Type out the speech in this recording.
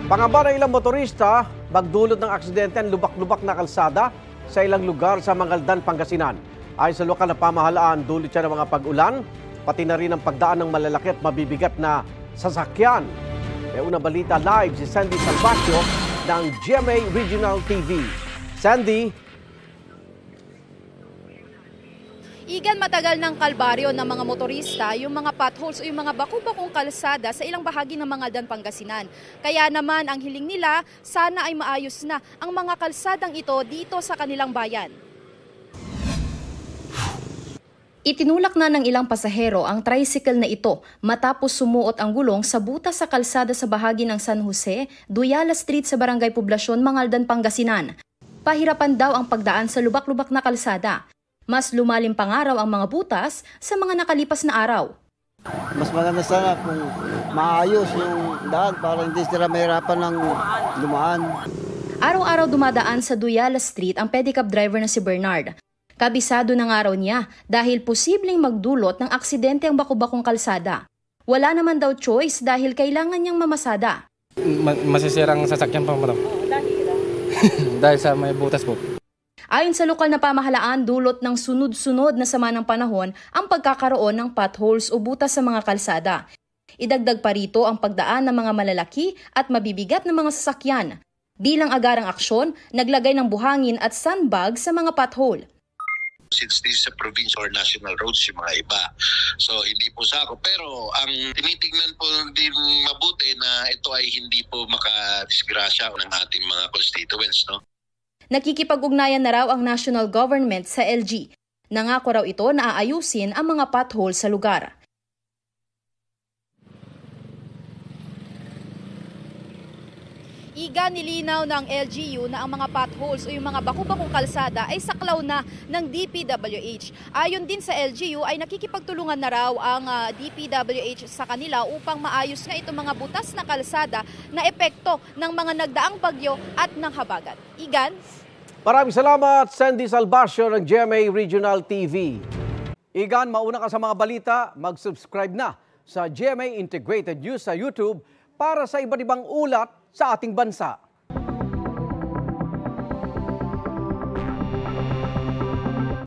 Pangamba ng ilang motorista, magdulot ng aksidente ang lubak-lubak na kalsada sa ilang lugar sa Mangaldan, Pangasinan. Ayon sa lokal na pamahalaan, dulot siya ng mga pag-ulan, pati na rin ang pagdaan ng malalaki at mabibigat na sasakyan. May unang balita live si Sandy Salvacio ng GMA Regional TV. Sandy? Igan, matagal ng kalbaryo ng mga motorista yung mga potholes o yung mga baku-bakong kalsada sa ilang bahagi ng Mangaldan, Pangasinan. Kaya naman ang hiling nila, sana ay maayos na ang mga kalsadang ito dito sa kanilang bayan. Itinulak na ng ilang pasahero ang tricycle na ito matapos sumuot ang gulong sa butas sa kalsada sa bahagi ng San Jose, Duyala Street sa Barangay Poblasyon, Mangaldan, Pangasinan. Pahirapan daw ang pagdaan sa lubak-lubak na kalsada. Mas lumalim pang araw ang mga butas sa mga nakalipas na araw. Mas maganda sana kung maayos yung daan para hindi sila mahirapan ng lumaan. Araw-araw dumadaan sa Duyala Street ang pedicab driver na si Bernard. Kabisado ng araw niya dahil posibleng magdulot ng aksidente ang baku-bakong kalsada. Wala naman daw choice dahil kailangan niyang mamasada. Masisirang sasakyan pa mo. Dahil sa may butas po. Ayon sa lokal na pamahalaan, dulot ng sunod-sunod na sama ng panahon ang pagkakaroon ng potholes o butas sa mga kalsada. Idagdag pa rito ang pagdaan ng mga malalaki at mabibigat na mga sasakyan. Bilang agarang aksyon, naglagay ng buhangin at sandbag sa mga pothole. Since this is a province or national roads, yung mga iba. So, hindi po sa ako. Pero, ang tinitingnan po din mabuti na ito ay hindi po makadisgrasya ng ating mga constituents, no? Nakikipag-ugnayan na raw ang national government sa LG. Nangako raw ito na aayusin ang mga pothole sa lugar. Iga, nilinaw ng LGU na ang mga potholes o yung mga baku-bakong kalsada ay saklaw na ng DPWH. Ayon din sa LGU ay nakikipagtulungan na raw ang DPWH sa kanila upang maayos nga itong mga butas na kalsada na epekto ng mga nagdaang bagyo at ng habagat. Igan? Maraming salamat, Sandy Salvacio ng GMA Regional TV. Igan, mauna ka sa mga balita, mag-subscribe na sa GMA Integrated News sa YouTube para sa iba't ibang ulat sa ating bansa.